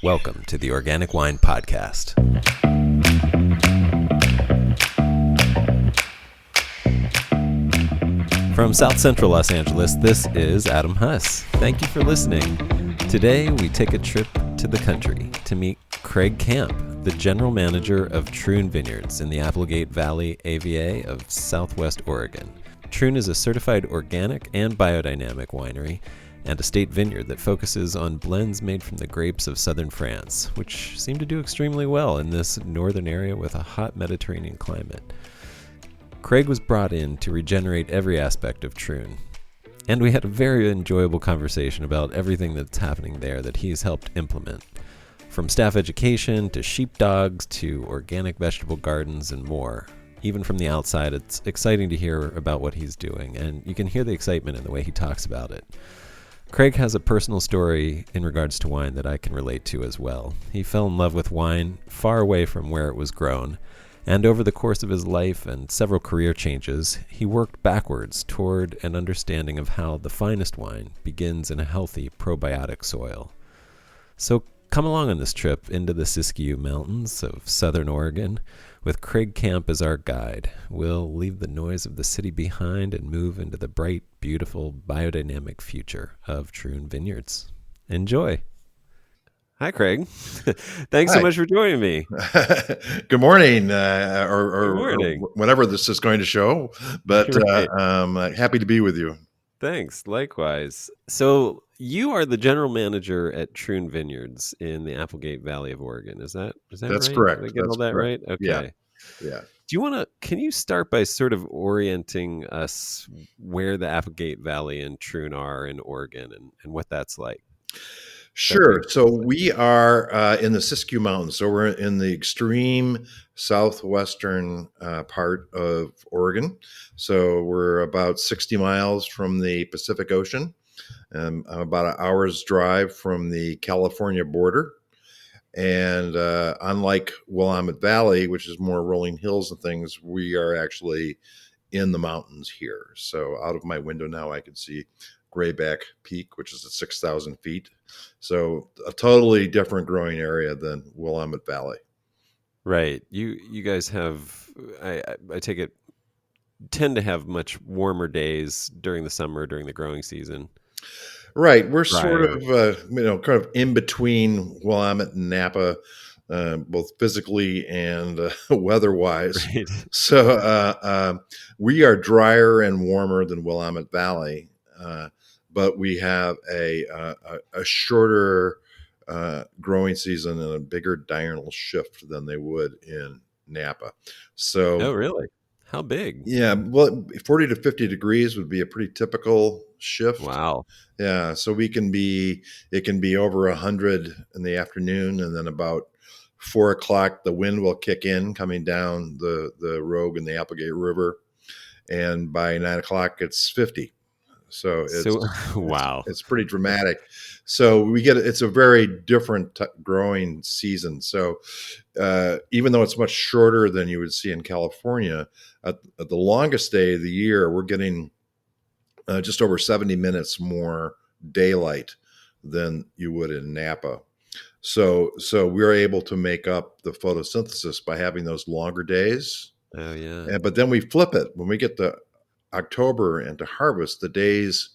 Welcome to the Organic Wine Podcast. From South Central Los Angeles, this is Adam Huss. Thank you for listening. Today, we take a trip to the country to meet Craig Camp, the general manager of Troon Vineyards in the Applegate Valley AVA of Southwest Oregon. Troon is a certified organic and biodynamic winery and a state vineyard that focuses on blends made from the grapes of southern France, which seem to do extremely well in this northern area with a hot Mediterranean climate. Craig was brought in to regenerate every aspect of Troon, and we had a very enjoyable conversation about everything that's happening there that he's helped implement. From staff education to sheepdogs to organic vegetable gardens and more. Even from the outside, it's exciting to hear about what he's doing, and you can hear the excitement in the way he talks about it. Craig has a personal story in regards to wine that I can relate to as well. He fell in love with wine far away from where it was grown, and over the course of his life and several career changes, he worked backwards toward an understanding of how the finest wine begins in a healthy probiotic soil. So come along on this trip into the Siskiyou Mountains of southern Oregon with Craig Camp as our guide. We'll leave the noise of the city behind and move into the bright, beautiful, biodynamic future of Troon Vineyards. Enjoy. Hi, Craig. Thanks so much for joining me. Good morning, Good morning. or whenever this is going to show, but Right. happy to be with you. Thanks. Likewise. So you are the general manager at Troon Vineyards in the Applegate Valley of Oregon. Is that That's right? correct. Did I get all That's that correct. right? Yeah. Okay. Yeah. Can you start by sort of orienting us where the Applegate Valley and Troon are in Oregon and what that's like? Sure. So we are in the Siskiyou Mountains. So we're in the extreme southwestern part of Oregon. So we're about 60 miles from the Pacific Ocean, about an hour's drive from the California border. And unlike Willamette Valley, which is more rolling hills and things, we are actually in the mountains here. So out of my window now, I can see Grayback Peak, which is at 6,000 feet. So a totally different growing area than Willamette Valley. Right. You guys have, I take it, tend to have much warmer days during the summer, during the growing season. Right. We're sort Drier. of, kind of in between Willamette and Napa, both physically and weather-wise. Right. So we are drier and warmer than Willamette Valley, but we have a shorter growing season and a bigger diurnal shift than they would in Napa. So, Oh, really? How big? yeah, well, 40 to 50 degrees would be a pretty typical shift. Wow. Yeah, so it can be over 100 in the afternoon, and then about 4 o'clock, the wind will kick in coming down the Rogue and the Applegate River, and by 9 o'clock, it's 50. So Wow. it's pretty dramatic. So it's a very different growing season. So even though it's much shorter than you would see in California, at the longest day of the year, we're getting just over 70 minutes more daylight than you would in Napa. So we're able to make up the photosynthesis by having those longer days. Oh, yeah. But then we flip it. When we get to October and to harvest, the days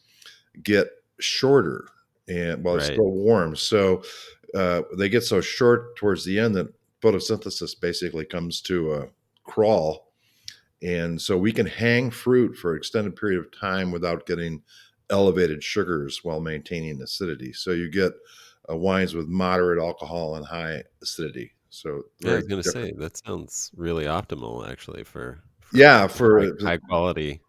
get shorter and while it's Right. still warm. So they get so short towards the end that photosynthesis basically comes to a crawl. And so we can hang fruit for an extended period of time without getting elevated sugars while maintaining acidity. So you get wines with moderate alcohol and high acidity. So Yeah, I was going to say, that sounds really optimal, actually, for for high quality,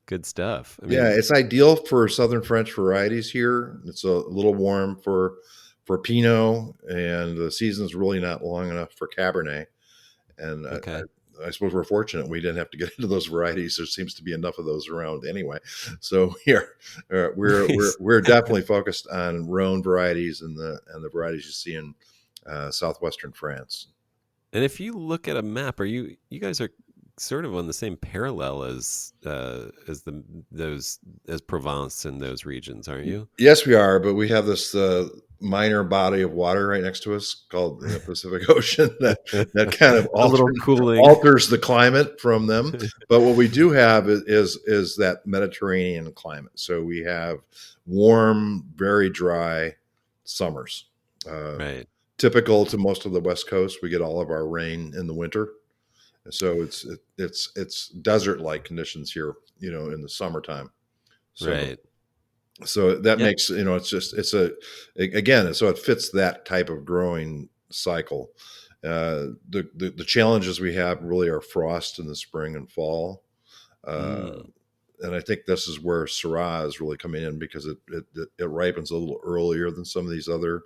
good stuff. I yeah, mean, it's ideal for Southern French varieties here. It's a little warm for Pinot, and the season's really not long enough for Cabernet. And okay. I suppose we're fortunate we didn't have to get into those varieties. There seems to be enough of those around anyway. So we're definitely focused on Rhone varieties and the varieties you see in southwestern France. And if you look at a map, you guys are sort of on the same parallel as Provence and those regions, aren't you? Yes, we are, but we have this minor body of water right next to us called the Pacific Ocean that kind of A little cooling. alters the climate from them. But what we do have is that Mediterranean climate. So we have warm, very dry summers. Right. Typical to most of the West Coast, we get all of our rain in the winter. So it's desert-like conditions here, in the summertime. Right. So that Yeah. makes, so it fits that type of growing cycle. The challenges we have really are frost in the spring and fall. And I think this is where Syrah is really coming in, because it ripens a little earlier than some of these other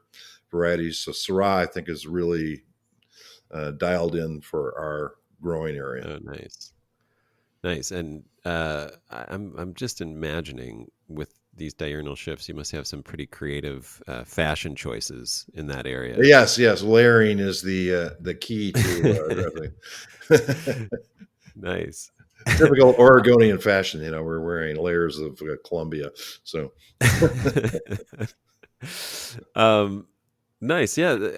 varieties. So Syrah, I think, is really dialed in for our growing area. Oh, nice. And I'm just imagining, with these diurnal shifts, you must have some pretty creative fashion choices in that area. Yes. Layering is the key to Nice. typical Oregonian fashion. We're wearing layers of Columbia. So nice. Yeah.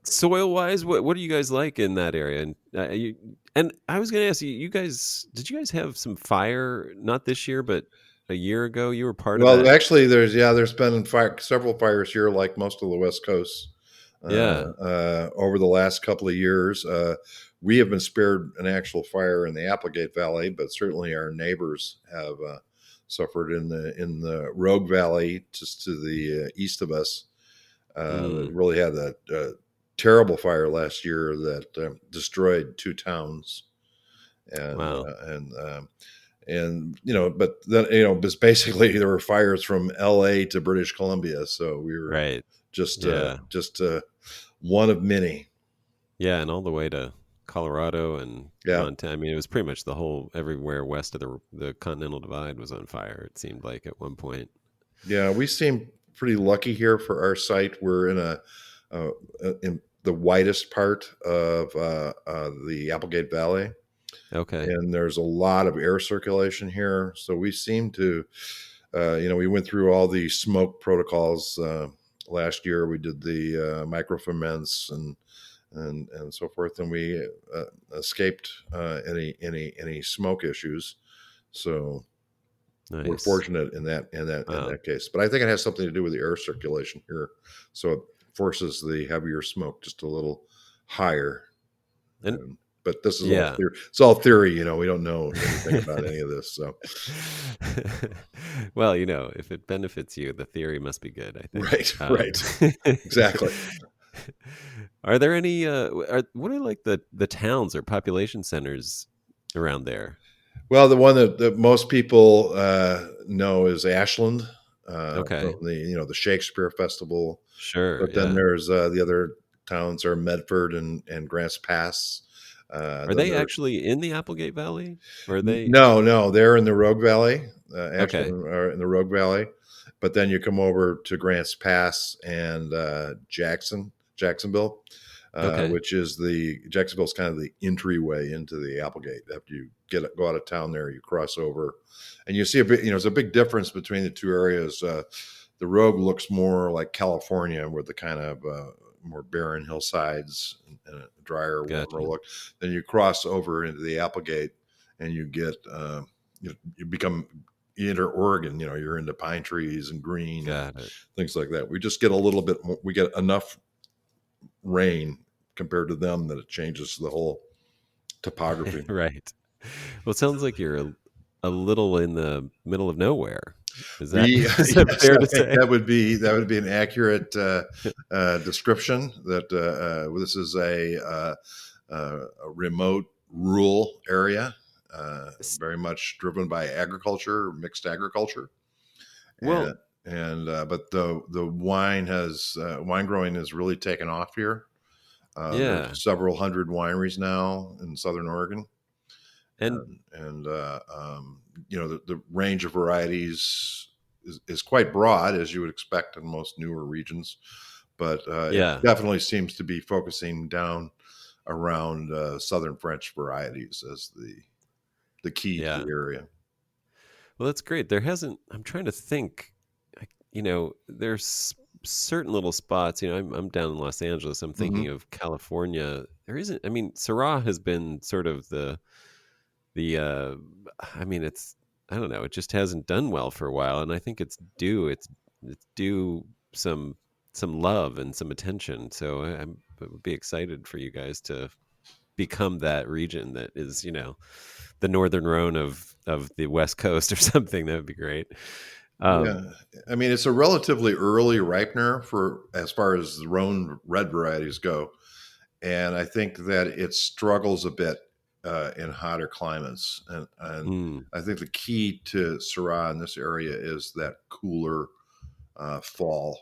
Soil wise, what do you guys like in that area? And I was going to ask you, did you guys have some fire, not this year, but a year ago? You were part of well, that. actually, there's been several fires here, like most of the West Coast. Yeah. Over the last couple of years, we have been spared an actual fire in the Applegate Valley, but certainly our neighbors have suffered in the Rogue Valley, just to the east of us. Really had a terrible fire last year that destroyed 2 towns, and Wow. but then basically there were fires from L.A. to British Columbia, so we were Right. just Yeah. one of many. Yeah, and all the way to Colorado and Yeah. Montana. I mean, it was pretty much everywhere west of the Continental Divide was on fire, it seemed like, at one point. Yeah, we seem pretty lucky here for our site. We're in the widest part of the Applegate Valley. Okay. And there's a lot of air circulation here. So we seem to, we went through all the smoke protocols last year. We did the microferments and so forth, and we escaped any smoke issues. So Nice. we're fortunate in that case. But I think it has something to do with the air circulation here. So it forces the heavier smoke just a little higher. But this is all theory. It's all theory, we don't know anything about any of this. So, well, if it benefits you, the theory must be good, I think. Right. Exactly. Are there any? What are like the towns or population centers around there? Well, the one that most people know is Ashland. Okay. From the Shakespeare Festival. Sure. But then there's the other towns are Medford and Grants Pass. Are they actually in the Applegate Valley? Or are they? No, they're in the Rogue Valley. Actually, are in the Rogue Valley. But then you come over to Grants Pass and Jacksonville, which is Jacksonville's kind of the entryway into the Applegate. After you go out of town there, you cross over, and you see there's a big difference between the two areas. The Rogue looks more like California, with the kind of more barren hillsides and a drier, warmer look. Then you cross over into the Applegate, and you get you enter Oregon. You're into pine trees and green, things like that. We just get a little bit more. We get enough rain compared to them that it changes the whole topography. Right. Well, it sounds like you're a little in the middle of nowhere. Is that fair to say? That would be an accurate description. That this is a remote, rural area, very much driven by agriculture, mixed agriculture. Well, but the wine growing has really taken off here. There's several hundred wineries now in Southern Oregon. And the range of varieties is quite broad, as you would expect in most newer regions, but it definitely seems to be focusing down around Southern French varieties as the key to the area. Well, that's great. I'm trying to think, there's certain little spots. I'm down in Los Angeles. I'm thinking Hmm. of California. There isn't. I mean, Syrah has been sort of the. I mean, it's. I don't know. It just hasn't done well for a while, and I think it's due. It's due some love and some attention. So I would be excited for you guys to become that region that is, the northern Rhone of the West Coast or something. That would be great. Yeah, I mean it's a relatively early ripener for as far as the Rhone red varieties go, and I think that it struggles a bit in hotter climates, and Mm. I think the key to Syrah in this area is that cooler fall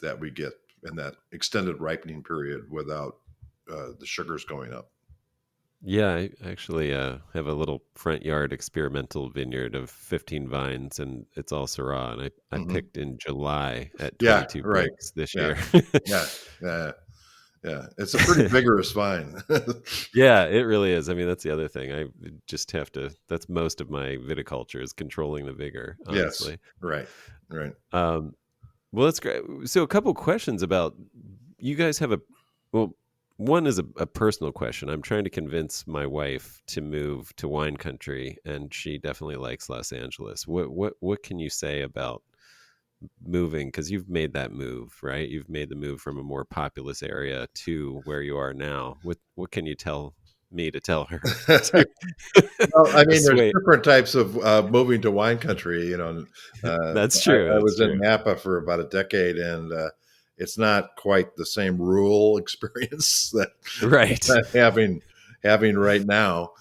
that we get in that extended ripening period without the sugars going up. Yeah, I actually have a little front yard experimental vineyard of 15 vines, and it's all Syrah. And I Hmm. picked in July at Yeah, 22 right. bricks this Yeah, year. yeah, yeah, yeah. It's a pretty vigorous vine. Yeah, it really is. I mean, that's the other thing. I just have to, that's most of my viticulture is controlling the vigor, Yes, honestly. right, right. Um, well, that's great. So, a couple questions about you guys have well, one is a personal question. I'm trying to convince my wife to move to wine country, and she definitely likes Los Angeles. What can you say about moving? Because you've made that move, right? You've made the move from a more populous area to where you are now. What can you tell me to tell her to Well, I mean, there's assuage? different types of moving to wine country. That's true. I That's was in true. Napa for about a decade, and it's not quite the same rural experience that Right. I'm having right now.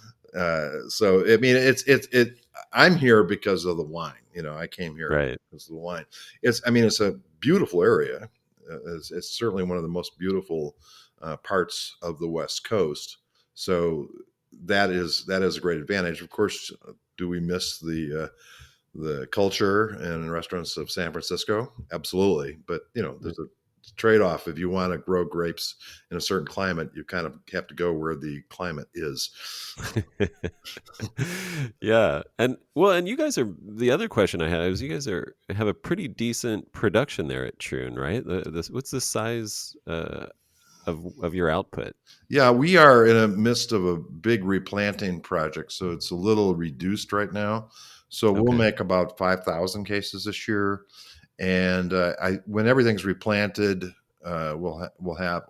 So, I mean, it. I'm here because of the wine. I came here Right. because of the wine. I mean, it's a beautiful area. It's certainly one of the most beautiful parts of the West Coast. So that is a great advantage. Of course, do we miss the culture and restaurants of San Francisco? Absolutely, but there's a trade-off. If you want to grow grapes in a certain climate, you kind of have to go where the climate is. Yeah. And you guys are the other question I had is you guys have a pretty decent production there at Troon, right? What's the size of your output? Yeah, we are in the midst of a big replanting project, so it's a little reduced right now. So we'll Okay. make about 5,000 cases this year, and when everything's replanted, we'll have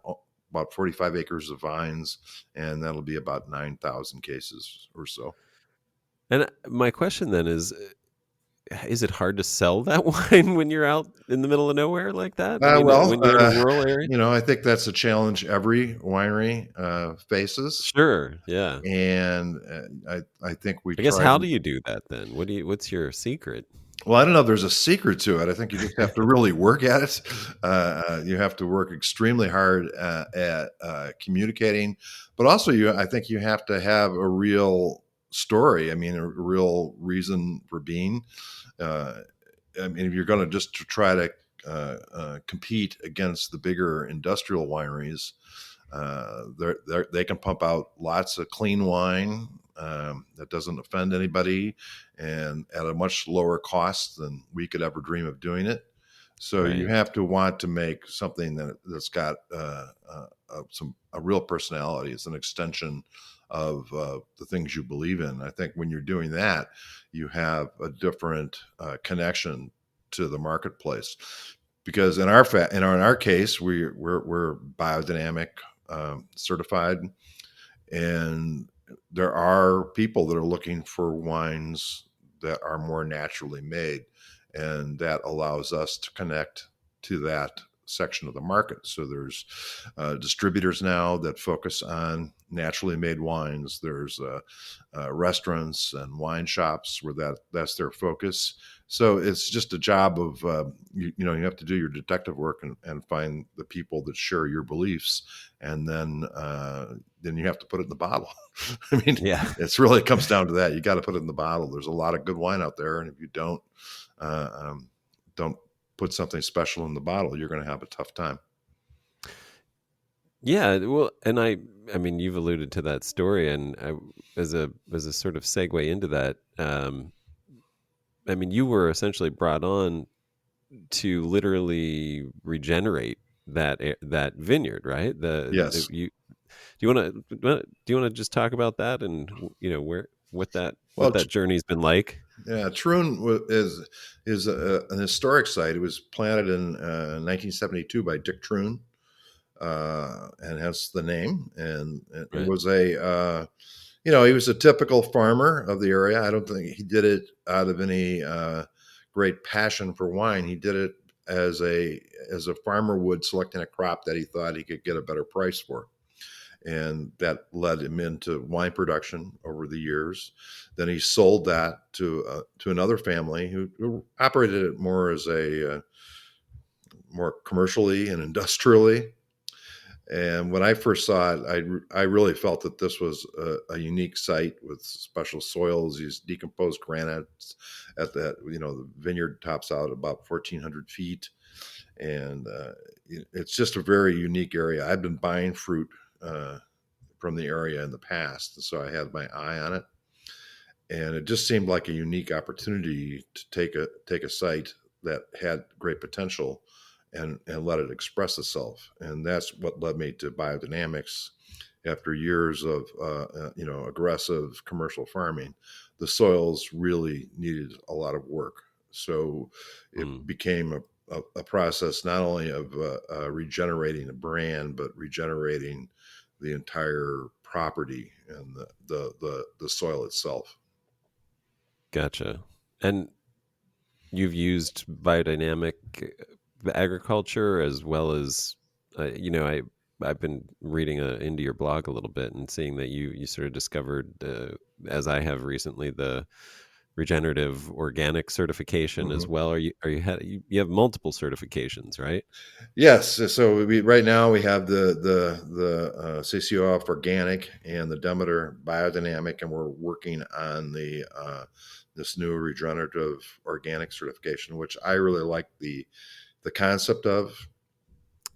about 45 acres of vines, and that'll be about 9,000 cases or so. And my question then is it hard to sell that wine when you're out in the middle of nowhere like that? I mean, Well, when you're in a rural area? I think that's a challenge every winery faces, Sure. Yeah. and I think we I guess try how do to. you do that then? What's your secret? Well, I don't know if there's a secret to it. I think you just have to really work at it. You have to work extremely hard at communicating, but also I think you have to have a real story. I mean, a real reason for being. Uh, I mean, if you're going to just to try to compete against the bigger industrial wineries, they can pump out lots of clean wine that doesn't offend anybody and at a much lower cost than we could ever dream of doing it. So you Right. have to want to make something that's got a real personality. It's an extension of the things you believe in. I think when you're doing that, you have a different connection to the marketplace. Because in our case, we're biodynamic certified, and there are people that are looking for wines that are more naturally made, and that allows us to connect to that section of the market. So there's distributors now that focus on naturally made wines. There's restaurants and wine shops where that's their focus. So it's just a job of you have to do your detective work and find the people that share your beliefs, and then you have to put it in the bottle. I mean, Yeah. it's really comes down to that. You got to put it in the bottle. There's a lot of good wine out there, and if you uh, don't put something special in the bottle, you're going to have a tough time. Yeah, well, and I mean, you've alluded to that story, and as a sort of segue into that, I mean, you were essentially brought on to literally regenerate that vineyard, right? Yes. Do you want to just talk about that, and where what Well, that journey's been like? yeah, Troon is an historic site. It was planted in 1972 by Dick Troon, and hence the name. And it Right. was he was a typical farmer of the area. I don't think he did it out of any great passion for wine. He did it as a farmer would, selecting a crop that he thought he could get a better price for, and that led him into wine production over the years. Then he sold that to another family who operated it more as a more commercially and industrially. And when I first saw it, I really felt that this was a unique site with special soils, these decomposed granites. At that, the vineyard tops out about 1,400 feet, and it's just a very unique area. I've been buying fruit from the area in the past, and so I had my eye on it, and it just seemed like a unique opportunity to take a site that had great potential and let it express itself. And that's what led me to biodynamics. After years of aggressive commercial farming, the soils really needed a lot of work, so it Mm. became a process not only of regenerating a brand, but regenerating the entire property and the soil itself. Gotcha. And you've used biodynamic agriculture as well as, I've been reading into your blog a little bit and seeing that you sort of discovered, as I have recently, the regenerative organic certification as Mhm. well. You have multiple certifications, right? Yes, so right now we have the CCOF organic and the Demeter biodynamic, and we're working on the this new regenerative organic certification, which I really like the concept of.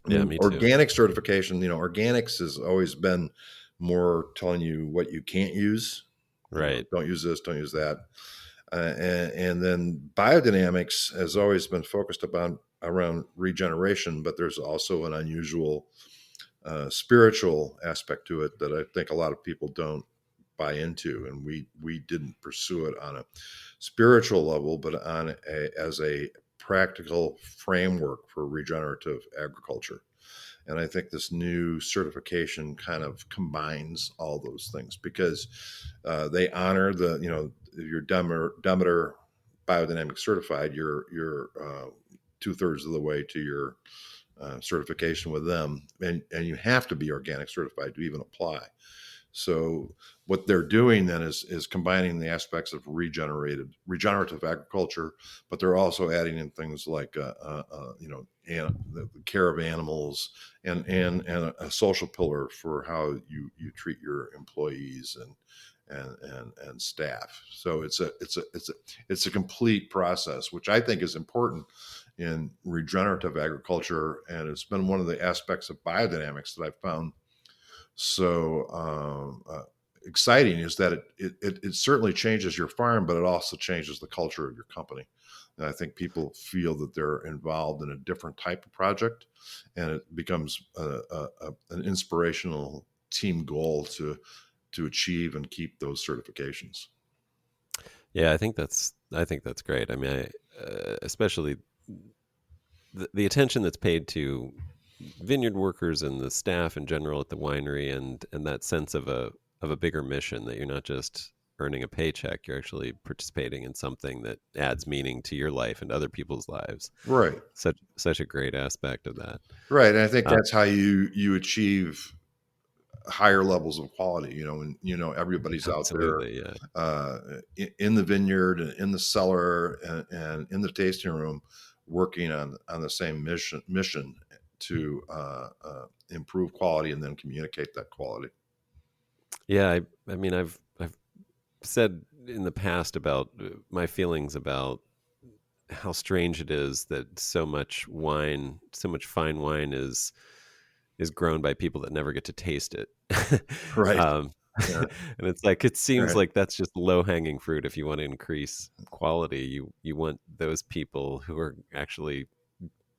I Yeah, mean, me too. organic certification, organics has always been more telling you what you can't use. Right. Don't use this, don't use that. And then biodynamics has always been focused around regeneration, but there's also an unusual spiritual aspect to it that I think a lot of people don't buy into, and we didn't pursue it on a spiritual level, but as a practical framework for regenerative agriculture. And I think this new certification kind of combines all those things because they honor your Demeter biodynamic certified. You're 2/3 of the way to your certification with them, and you have to be organic certified to even apply. So what they're doing then is combining the aspects of regenerative agriculture, but they're also adding in things like the care of animals and a social pillar for how you treat your employees and staff. So it's a complete process, which I think is important in regenerative agriculture, and it's been one of the aspects of biodynamics that I found so exciting, is that it certainly changes your farm, but it also changes the culture of your company. And I think people feel that they're involved in a different type of project, and it becomes an inspirational team goal to achieve and keep those certifications. Yeah, I think that's great. I mean, especially the attention that's paid to vineyard workers and the staff in general at the winery, and that sense of a bigger mission, that you're not just earning a paycheck, you're actually participating in something that adds meaning to your life and other people's lives. Right, Such a great aspect of that. right, and I think Uh, that's how you achieve higher levels of quality. And everybody's out there Absolutely, yeah. in the vineyard and in the cellar and in the tasting room, working on the same mission to improve quality and then communicate that quality. Yeah, I mean, I've said in the past about my feelings about how strange it is that so much fine wine is grown by people that never get to taste it. Right. Yeah, And it's like it seems right. like that's just low hanging fruit. If you want to increase quality, you want those people who are actually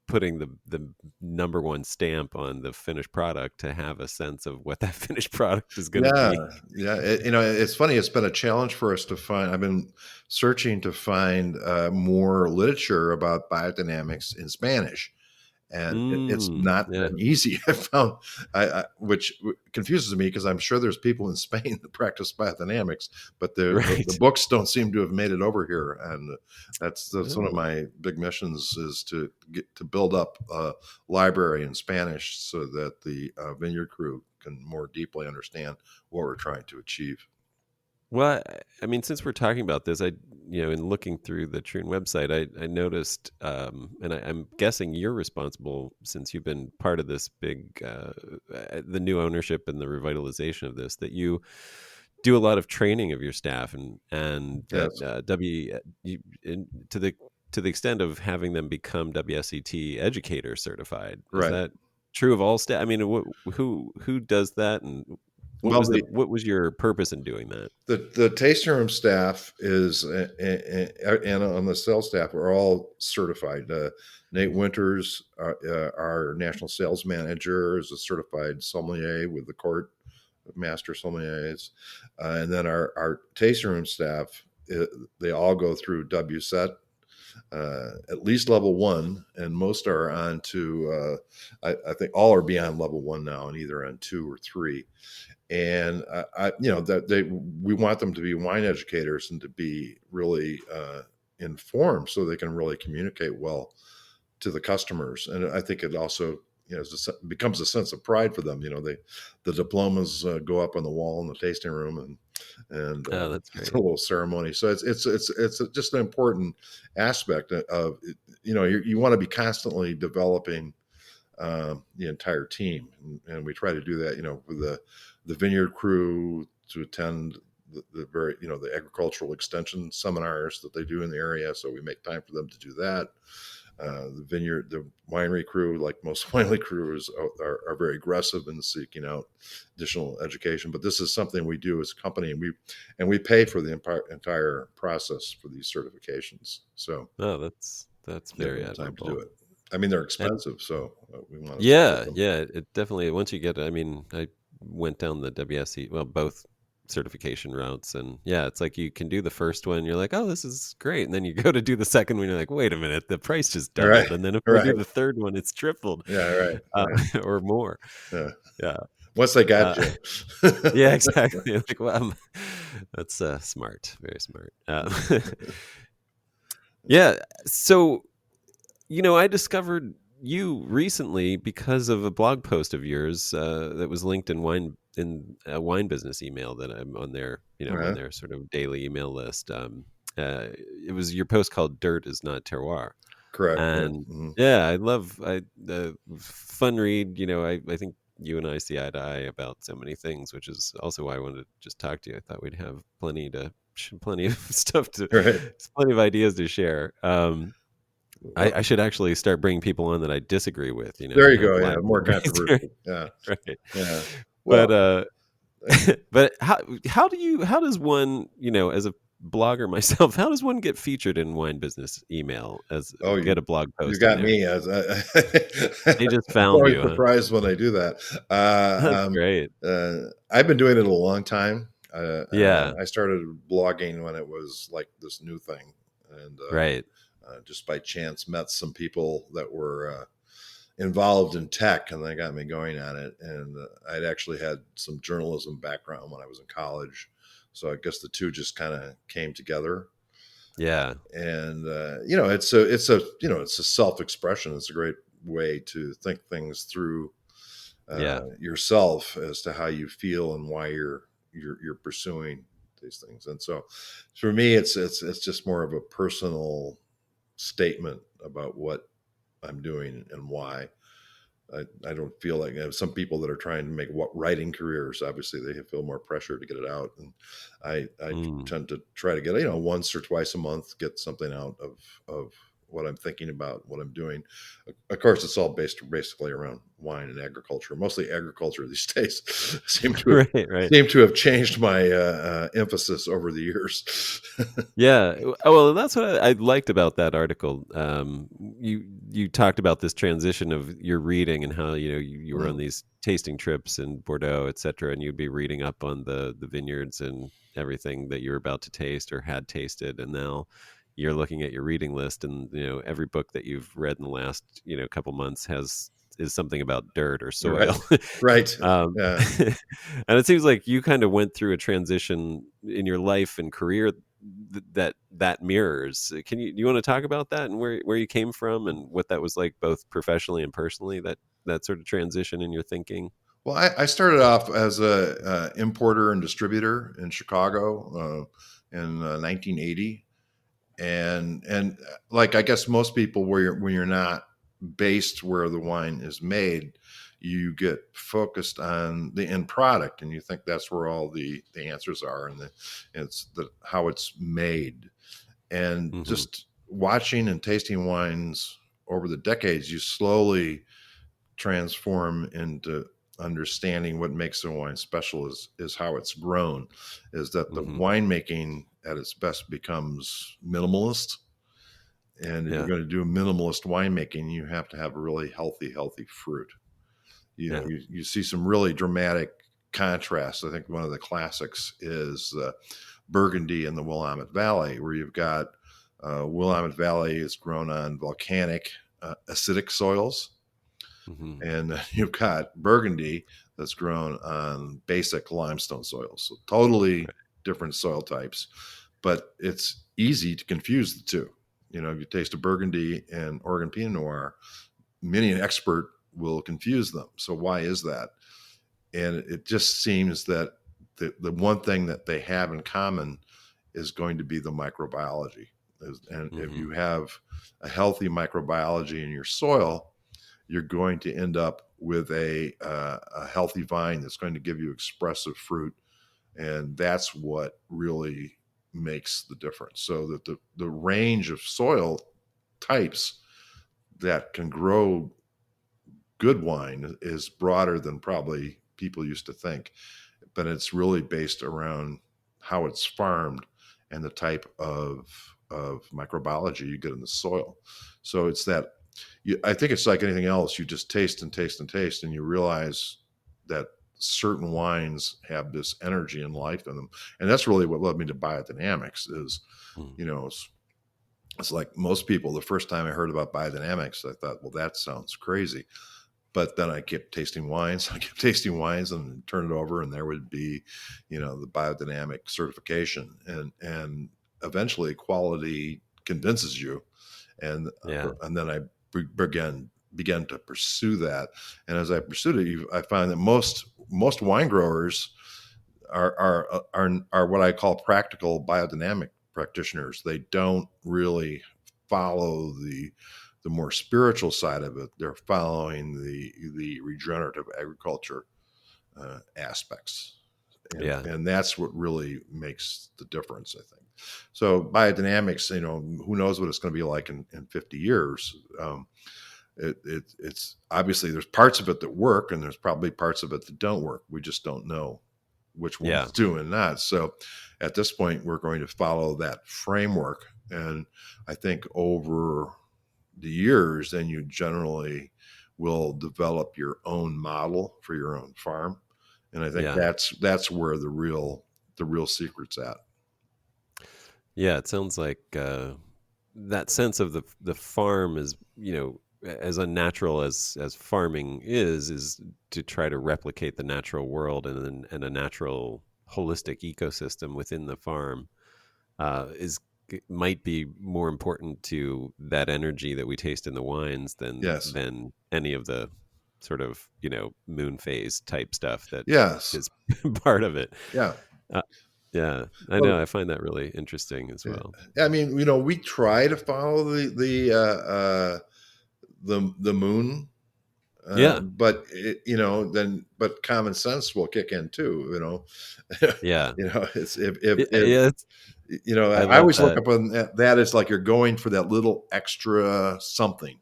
putting the number one stamp on the finished product to have a sense of what that finished product is going to Yeah, be. yeah. It's funny. It's been a challenge for us to find. I've been searching to find more literature about biodynamics in Spanish, and it's not Yeah, been easy. I found, which confuses me because I'm sure there's people in Spain that practice biodynamics, but the right. books don't seem to have made it over here. And that's one of Oh. my big missions is to get to build up a library in Spanish so that the vineyard crew can more deeply understand what we're trying to achieve. Well, I mean, since we're talking about this, in looking through the Troon website, I noticed, and I'm guessing you're responsible since you've been part of this big, the new ownership and the revitalization of this, that you do a lot of training of your staff, and that Yes, to the extent of having them become WSET educator certified. Is right. that true of all staff? I mean, who does that, and Well, the what was your purpose in doing that? The tasting room staff is and on the sales staff are all certified. Nate Winters, our national sales manager, is a certified sommelier with the court of master sommeliers, and then our tasting room staff, they all go through WSET, at least level one, and most are on to. I think all are beyond level one now, and either on two or three. And that we want them to be wine educators and to be really informed so they can really communicate well to the customers. And I think it also becomes a sense of pride for them. The diplomas go up on the wall in the tasting room, and Oh, that's it's a great. little ceremony. So it's just an important aspect of you want to be constantly developing the entire team, and we try to do that. With the vineyard crew to attend the very the agricultural extension seminars that they do in the area, so we make time for them to do that. The winery crew, like most winery crews, are very aggressive in seeking out additional education. But this is something we do as a company, and we pay for the entire process for these certifications. So Oh, that's we have very no time to do admirable. it. I mean, they're And expensive, so we want to support yeah, them. yeah, it definitely once you get I mean, I went down the WSE, well, both certification routes, and yeah, it's like you can do the first one, you're like, "Oh, this is great." And then you go to do the second one, you're like, "Wait a minute, the price just Right, doubled." And then if I do right, the third one, it's tripled, yeah, right, uh, right. or more. Yeah. Yeah. Once they got Uh, you. yeah, exactly. Like, well, that's smart, very smart. Yeah, so I discovered you recently because of a blog post of yours that was linked in a wine business email that I'm on their I'm on Uh-huh. their sort of daily email list. It was your post called "Dirt is Not Terroir," Correct. Yeah. and Mhm. yeah, I love the fun read. I think you and I see eye to eye about so many things, which is also why I wanted to just talk to you. I thought we'd have plenty of stuff Right. plenty of ideas to share. Well, I should actually start bringing people on that I disagree with, there and you have go. Yeah, live more debates. Right, controversial. Yeah, right. yeah. But Well, uh, but how does one, as a blogger myself, how does one get featured in wine business email as oh, get a you blog you post in got there? me as They just I'm found always you, huh? surprised when I do that. That's great. I've been doing it a long time. Yeah, I started blogging when it was like this new thing, and right. just by chance met some people that were involved in tech, and they got me going on it. And I'd actually had some journalism background when I was in college, so I guess the two just kind of came together. Yeah, And it's a self expression. It's a great way to think things through yeah, yourself as to how you feel and why you're pursuing these things. And so, for me, it's just more of a personal statement about what I'm doing and why. I don't feel like some people that are trying to make writing careers. Obviously, they feel more pressure to get it out, and I mm, tend to try to get once or twice a month get something out of what I'm thinking about, what I'm doing. Of course, it's all based basically around wine and agriculture. Mostly agriculture these days Right. seem to have changed my emphasis over the years. Yeah. Well, that's what I liked about that article. You talked about this transition of your reading and how you were on Mm, these tasting trips in Bordeaux, et cetera, and you'd be reading up on the vineyards and everything that you're about to taste or had tasted, and now you're looking at your reading list, and every book that you've read in the last couple months is something about dirt or soil. right, right. um, Yeah. and it seems like you kind of went through a transition in your life and career that mirrors. Do you want to talk about that and where you came from and what that was like both professionally and personally, that sort of transition in your thinking? Well, I started off as a importer and distributor in Chicago in 1980, and like I guess most people, when you're not based where the wine is made, you get focused on the end product, and you think that's where all the answers are, and it's the how it's made, and Hmm. just watching and tasting wines over the decades, you slowly transform into understanding what makes a wine special is how it's grown, is that the Hmm. winemaking at its best becomes minimalist. And if you're Yeah. going to do minimalist winemaking, you have to have a really healthy fruit. Yeah. You see some really dramatic contrasts. I think one of the classics is Burgundy in the Willamette Valley, where you've got Willamette Valley is grown on volcanic acidic soils, Hmm. and you've got Burgundy that's grown on basic limestone soils. So totally Right. different soil types, but it's easy to confuse the two. If you taste a Burgundy and Oregon Pinot Noir, many an expert will confuse them. So why is that? And it just seems that the one thing that they have in common is going to be the microbiology. And if Hmm. you have a healthy microbiology in your soil, you're going to end up with a healthy vine that's going to give you expressive fruit, and that's what really makes the difference. So that the range of soil types that can grow good wine is broader than probably people used to think, but it's really based around how it's farmed and the type of microbiology you get in the soil. So it's that I think it's like anything else. You just taste and taste and taste, and you realize that certain wines have this energy and life in them. And that's really what led me to biodynamics. Is Hmm. you know, it's like most people. The first time I heard about biodynamics, I thought, well, that sounds crazy. But then I kept tasting wines. I kept tasting wines, and turn it over, and there would be, the biodynamic certification, and eventually quality convinces you, and Yeah. and then I began to pursue that. And as I pursued it, I find that most wine growers are what I call practical biodynamic practitioners. They don't really follow the more spiritual side of it. They're following the regenerative agriculture aspects, Yeah. and that's what really makes the difference, I think. So biodynamics, who knows what it's going to be like in 50 years. It's obviously there's parts of it that work, and there's probably parts of it that don't work. We just don't know which ones Yeah. do and not. So at this point, we're going to follow that framework. And I think over the years, then you generally will develop your own model for your own farm. And I think Yeah. that's where the real secret's at. Yeah. It sounds like that sense of the farm is, as unnatural as farming is to try to replicate the natural world and a natural holistic ecosystem within the farm, is might be more important to that energy that we taste in the wines Yes. than any of the sort of moon phase type stuff that Yes. is part of it. Yeah. Uh, yeah, I know. Well, I find that really interesting as yeah. well. I mean, we try to follow the moon, Yeah, but but common sense will kick in too. yeah, It's if yeah. I I love always look that. up on that as like you're going for that little extra something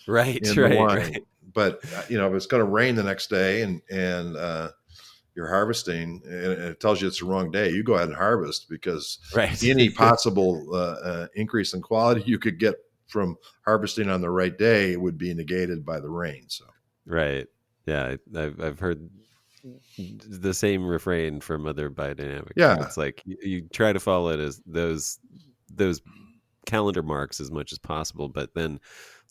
Right, in the right, wine. right, But if it's going to rain the next day and you're harvesting and it tells you it's the wrong day, you go ahead and harvest, because right, any possible increase in quality you could get from harvesting on the right day would be negated by the rain. So right. Yeah, I've heard the same refrain from other biodynamic yeah, fruits. Like you try to follow it as those calendar marks as much as possible, but then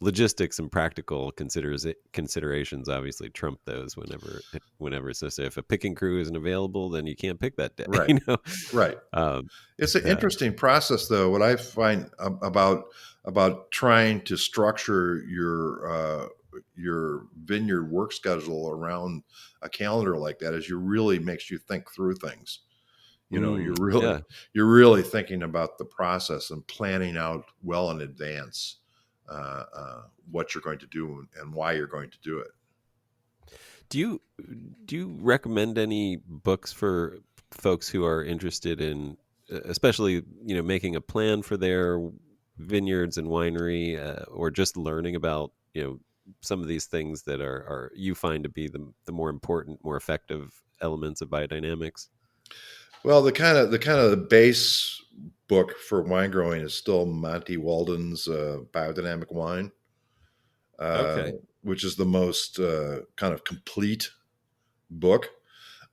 logistics and practical considerations obviously trump those whenever. So say if a picking crew isn't available, then you can't pick that day. right, right. Um, It's an yeah. interesting process, though. What I find about trying to structure your vineyard work schedule around a calendar like that is you really makes you think through things. Yeah. You're really thinking about the process and planning out well in advance what you're going to do and why you're going to do it. Do you do you recommend any books for folks who are interested in, especially making a plan for their vineyards and winery, or just learning about some of these things that are you find to be the more important, more effective elements of biodynamics? Well, the base book for wine growing is still Monty Walden's Biodynamic Wine, uh, Okay. which is the most kind of complete book.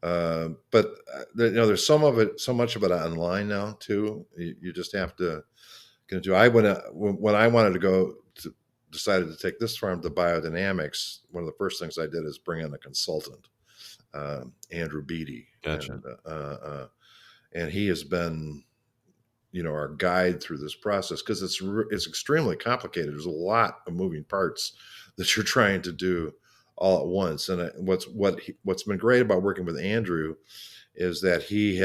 But there's so much of it online now too. You just have to can do. When I wanted to decided to take this farm to biodynamics. One of the first things I did is bring in a consultant, Andrew Beatty, Gotcha. and he has been our guide through this process, because it's extremely complicated. There's a lot of moving parts that you're trying to do all at once. And what's been great about working with Andrew is that he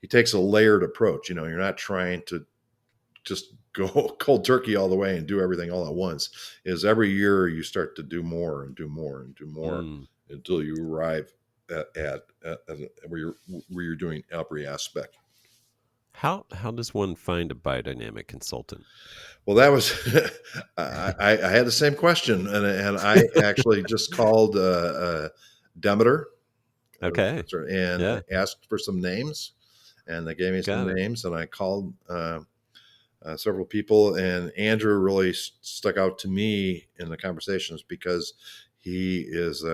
takes a layered approach. You're not trying to just go cold turkey all the way and do everything all at once. Is every year you start to do more and do more and do more Mm. until you arrive at where you're doing every aspect. How does one find a biodynamic consultant? Well, that was I had the same question, and I actually just called Demeter Okay. and Yeah. asked for some names, and they gave me some Got it. names, and I called several people, and Andrew really stuck out to me in the conversations because he is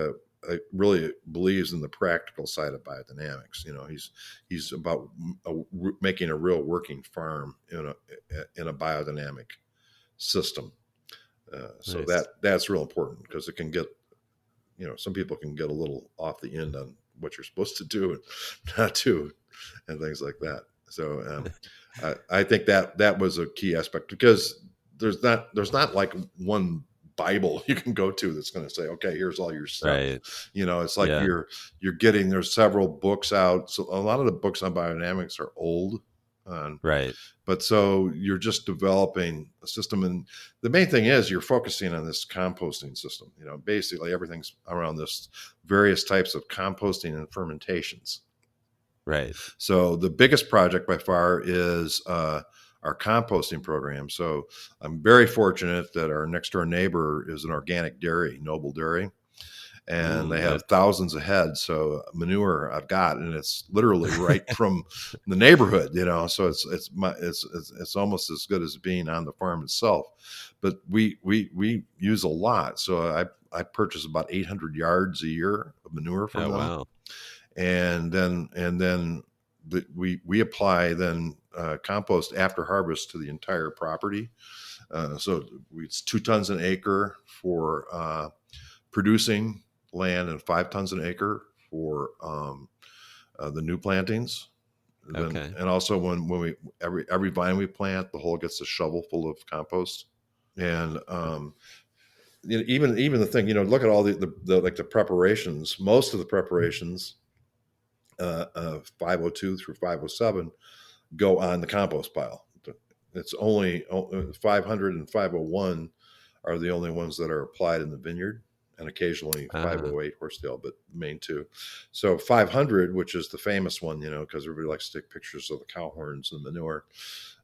really believes in the practical side of biodynamics. He's about making a real working farm in a biodynamic system. So Nice. that's real important, because it can get some people can get a little off the end on what you're supposed to do and not do, and things like that. So I think that was a key aspect, because there's not like one Bible you can go to that's going to say, okay, here's all your steps. Right. It's like Yeah. you're getting there's several books out. So a lot of the books on biodynamics are old. Right. But so you're just developing a system, and the main thing is you're focusing on this composting system. Basically everything's around this various types of composting and fermentations. Right. So the biggest project by far is our composting program. So I'm very fortunate that our next door neighbor is an organic dairy, Noble Dairy, and they have Nice. thousands of heads. So manure I've got, and it's literally right from the neighborhood. So it's almost as good as being on the farm itself. But we use a lot. So I purchase about 800 yards a year of manure from Oh them, wow. and then we apply then compost after harvest to the entire property. So it's 2 tons an acre for producing land, and 5 tons an acre for the new plantings. Then Okay. and also when we every vine we plant, the whole gets a shovel full of compost. And even the thing, look at all the like the preparations. Most of the preparations, 502 through 507, go on the compost pile. It's only 500 and 501 are the only ones that are applied in the vineyard. and occasionally Ah, 508 Horsetail, but main two. So 500, which is the famous one, because everybody likes to take pictures of the cow horns and manure.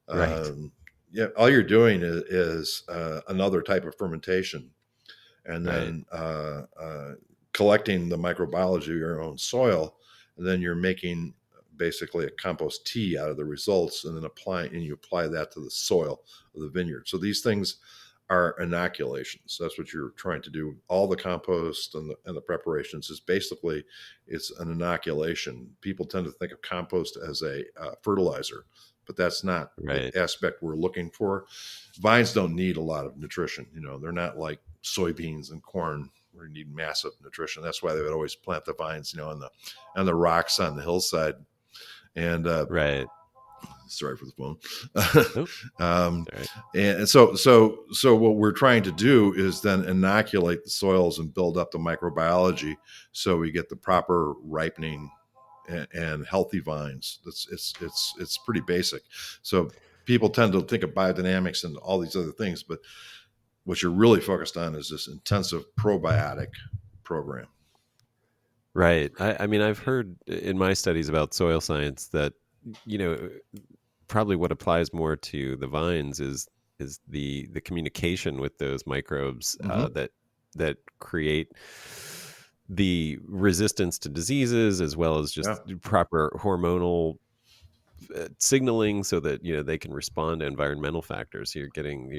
right. Yeah, all you're doing is another type of fermentation, and Right. then collecting the microbiology of your own soil, and then you're making basically a compost tea out of the results, and then you apply that to the soil of the vineyard. So these things are inoculations. That's what you're trying to do. All the compost and the preparations is basically it's an inoculation. People tend to think of compost as a fertilizer, but that's not the Right. aspect we're looking for. Vines don't need a lot of nutrition. They're not like soybeans and corn where you need massive nutrition. That's why they would always plant the vines, on the rocks on the hillside. And Right. sorry for the phone. Nope. um, All right. and so what we're trying to do is then inoculate the soils and build up the microbiology, so we get the proper ripening and healthy vines. It's pretty basic. So people tend to think of biodynamics and all these other things, but what you're really focused on is this intensive probiotic program. Right. I mean, I've heard in my studies about soil science that, you know, probably what applies more to the vines is the communication with those microbes Mm-hmm. that create the resistance to diseases as well as Yeah. just proper hormonal signaling so that they can respond to environmental factors. You're getting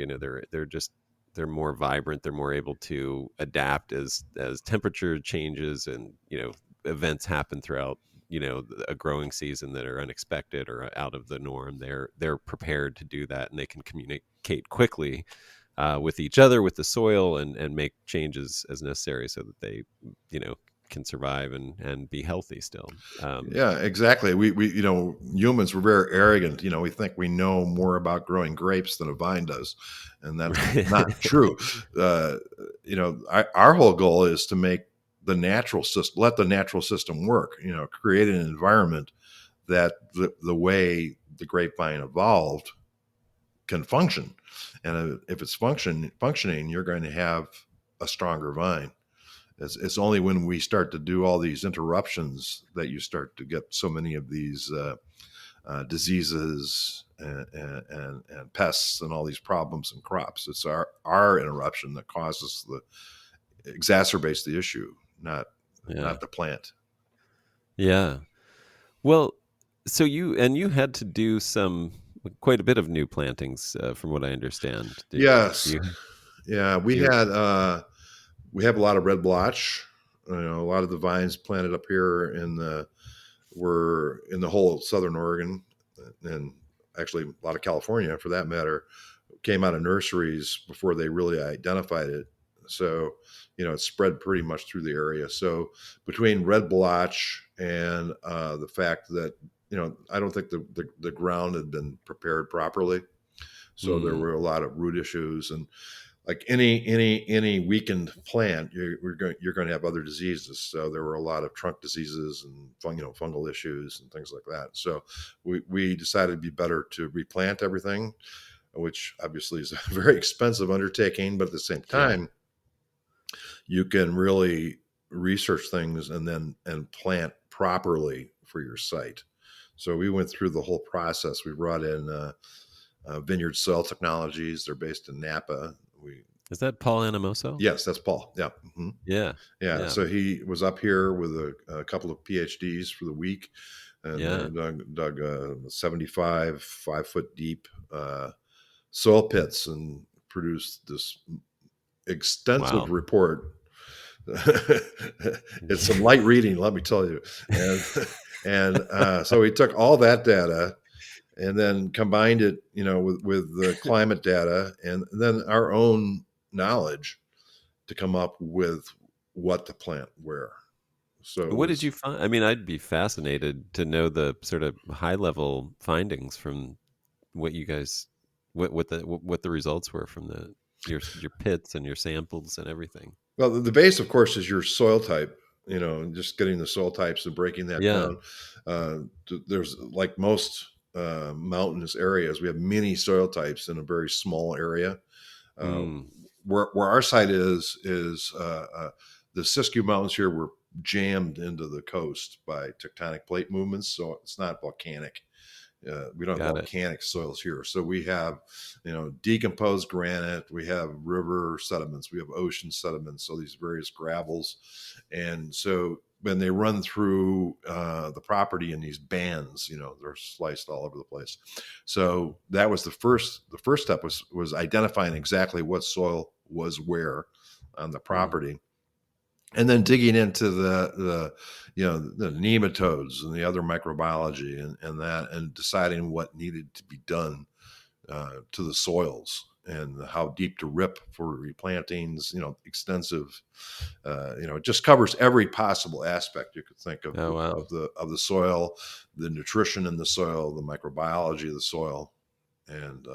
they're more vibrant, they're more able to adapt as temperature changes and events happen throughout a growing season that are unexpected or out of the norm. They're prepared to do that, and they can communicate quickly with each other, with the soil, and make changes as necessary so that they you know can survive and be healthy still. Yeah, exactly. We humans were very arrogant. We think we know more about growing grapes than a vine does, and that's not true. Uh, our whole goal is to make the natural system, let the natural system work. Create an environment that the way the grapevine evolved can function, and if it's functioning, you're going to have a stronger vine. It's only when we start to do all these interruptions that you start to get so many of these diseases and pests and all these problems in crops. It's our interruption that exacerbates the issue, not Yeah. not the plant. Yeah. Well, so you had to do quite a bit of new plantings, from what I understand. Yes, You yeah, we you had we have a lot of red blotch. A lot of the vines planted up here were in the whole of Southern Oregon, and actually a lot of California for that matter, came out of nurseries before they really identified it. So, it spread pretty much through the area. So between red blotch and the fact that, I don't think the ground had been prepared properly. So there mm, were a lot of root issues, and like any weakened plant, you're going to have other diseases. So there were a lot of trunk diseases and fungal issues and things like that. So we decided it'd be better to replant everything, which obviously is a very expensive undertaking, but at the same yeah. time, you can really research things and plant properly for your site. So we went through the whole process. We brought in Vineyard Soil Technologies. They're based in Napa. We Is that Paul Anamoso? Yes, that's Paul. Yeah. Mhm. Yeah. Yeah. Yeah. So he was up here with a couple of PhDs for the week, and Yeah. dug 75 5 foot deep soil pits and produced this extensive Wow. report. It's some light reading, let me tell you. And so we took all that data and then combined it, with the climate data and then our own knowledge to come up with what to plant where. So it What did was, you find? I mean, I'd be fascinated to know the sort of high level findings from what you guys, what the results were from your pits and your samples and everything. well, the base, of course, is your soil type, just getting the soil types and breaking that Yeah. down. There's like most mountainous areas, we have many soil types in a very small area. Uh, Mm. where our site is the Siskiyou Mountains here were jammed into the coast by tectonic plate movements, so it's not volcanic. We don't have Got it. volcanic soils here, so we have, decomposed granite, we have river sediments, we have ocean sediments, so these various gravels, and so when they run through the property in these bands, they're sliced all over the place. So that was the first step was identifying exactly what soil was where on the property, and then digging into the nematodes and the other microbiology and deciding what needed to be done to the soils and how deep to rip for replantings, extensive, it just covers every possible aspect you could think of, Oh, wow. of the soil, the nutrition in the soil, the microbiology of the soil. And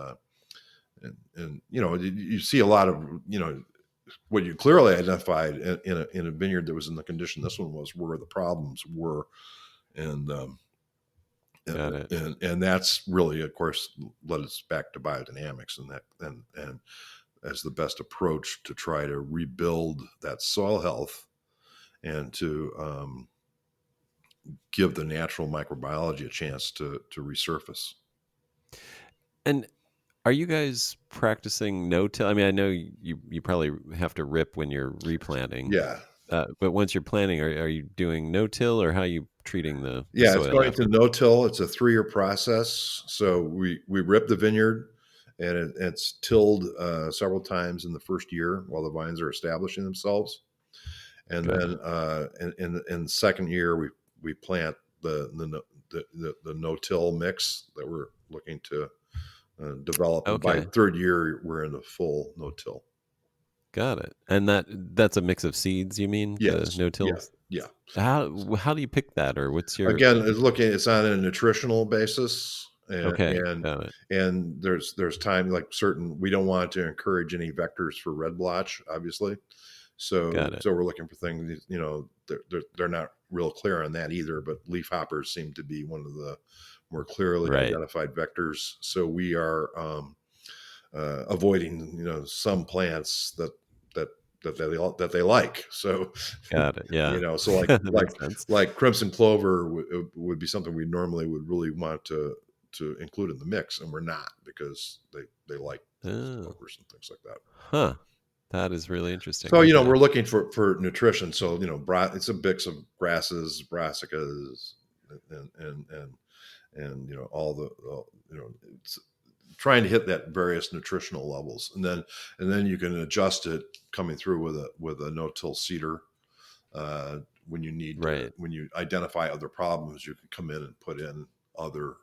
you see a lot of, what you clearly identified in a vineyard that was in the condition this one was, where the problems were. And, Got it. and that's really, of course, led us back to biodynamics and as the best approach to try to rebuild that soil health and to give the natural microbiology a chance to resurface. And are you guys practicing no-till? I mean, I know you probably have to rip when you're replanting. Yeah. But once you're planting, are you doing no-till, or how are you treating the Yeah, soil it's going after? to no-till. It's a 3-year process. So we rip the vineyard, and it's tilled several times in the first year while the vines are establishing themselves, and Okay. then in the second year we plant the no-till mix that we're looking to develop, and by Okay. third year we're in the full no-till. Got it. And that's a mix of seeds, you mean, the Yes. Yeah. no-tills? Yeah. How do you pick that, or what's your Again, it's on a nutritional basis, Okay, got it. and there's time, like, certain, we don't want to encourage any vectors for red blotch, obviously. So Got it. we're looking for things, they're not real clear on that either, but leaf hoppers seem to be one of the more clearly Right. identified vectors. So we are avoiding, some plants that they like. So Got it. Yeah. so like That like makes sense. like crimson clover would be something we normally would really want to include in the mix, and we're not, because they like Oh. clovers and things like that. Huh. That is really interesting. So Okay. we're looking for nutrition. So it's a mix of grasses, brassicas, and all it's trying to hit that various nutritional levels, and then you can adjust it coming through with a no-till seeder. When you need Right. when you identify other problems, you can come in and put in other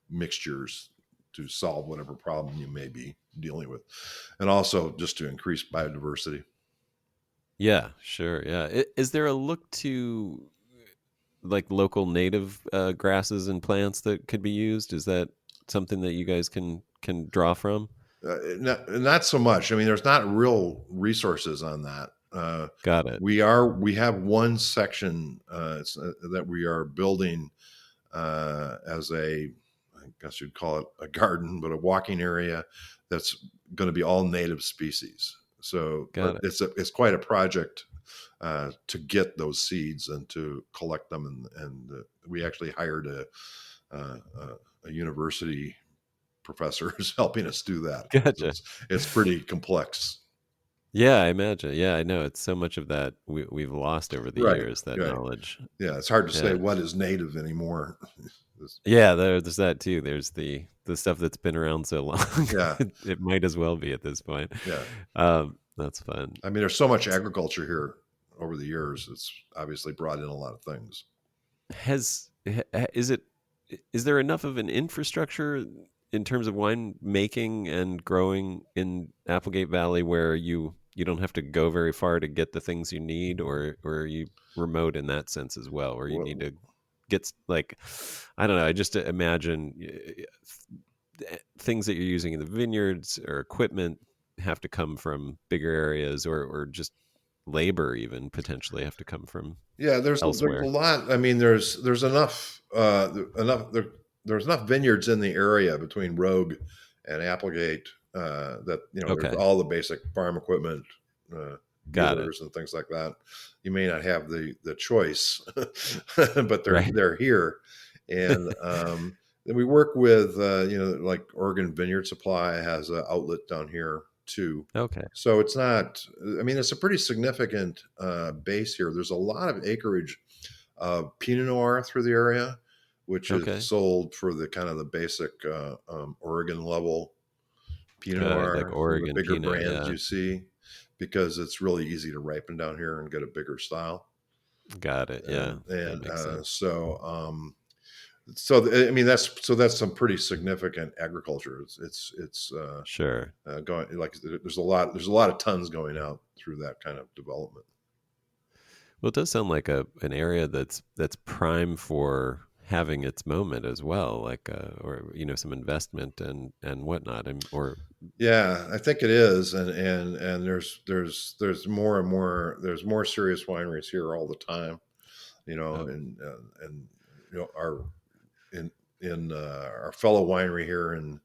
mixtures to solve whatever problem you may be dealing with, and also just to increase biodiversity. Yeah, sure. Yeah. Is there a look to like local native grasses and plants that could be used? Is that something that you guys can draw from? Not so much. I mean, there's not real resources on that. Got it. We have one section that we are building as I guess you'd call it a garden, but a walking area that's going to be all native species. So, but Got it. it's quite a project to get those seeds and to collect them, and we actually hired a university professor who's helping us do that. Gotcha. It's pretty complex. Yeah, I imagine. Yeah, I know. It's so much of that we've lost over the Right. years, that Right. knowledge. Yeah. It's hard to say Yeah. what is native anymore. Yeah, there's that too. There's the stuff that's been around so long. Yeah. It might as well be at this point. Yeah. That's fun. I mean, there's so much agriculture here over the years. It's obviously brought in a lot of things. Is it is there enough of an infrastructure in terms of wine making and growing in Applegate Valley where you don't have to go very far to get the things you need, or are you remote in that sense as well, where you need Well, to get like, I don't know, I just imagine things that you're using in the vineyards or equipment have to come from bigger areas, or just labor even potentially have to come from yeah, there's a elsewhere. lot. I mean, there's enough there's enough vineyards in the area between Rogue and Applegate that there's Okay. all the basic farm equipment, Got it. dealers and things like that. You may not have the choice, but Right. they're here, and then we work with like Oregon Vineyard Supply has an outlet down here too. Okay. So it's not. I mean, it's a pretty significant base here. There's a lot of acreage of Pinot Noir through the area, which is Okay. sold for the kind of the basic Oregon level Pinot Like Noir, some of the Oregon bigger peanut. brands Yeah. you see, because it's really easy to ripen down here and get a bigger style. Got it. Yeah. That And makes sense. I mean that's some pretty significant agriculture. It's Sure. going like there's a lot of tons going out through that kind of development. Well, it does sound like an area that's prime for having its moment as well, like or some investment and whatnot, or Yeah, I think it is, and there's more and more there's more serious wineries here all the time, oh, and our in our fellow winery here in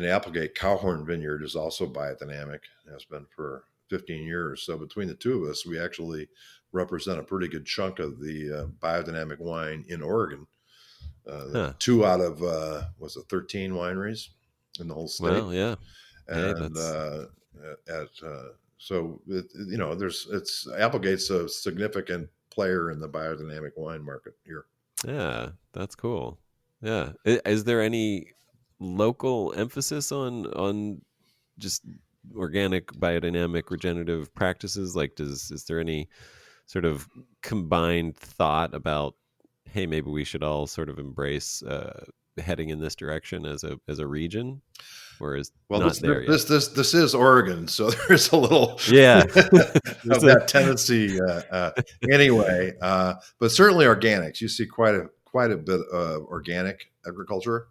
Applegate, Cowhorn Vineyard is also biodynamic. Has been for 15 years. So between the two of us, we actually represent a pretty good chunk of the biodynamic wine in Oregon. huh. Two out of was it 13 wineries in the whole state, Well, yeah. Hey, and that's at so there's it's Applegate's a significant player in the biodynamic wine market here. yeah, that's cool. Yeah. Is there any local emphasis on just organic, biodynamic, regenerative practices? Like, is there any sort of combined thought about, hey, maybe we should all sort of embrace heading in this direction as a region, or is Well, not there yet? this is Oregon, so there's a little Yeah. There's of that tendency anyway. But certainly organics. You see quite a bit of organic agriculture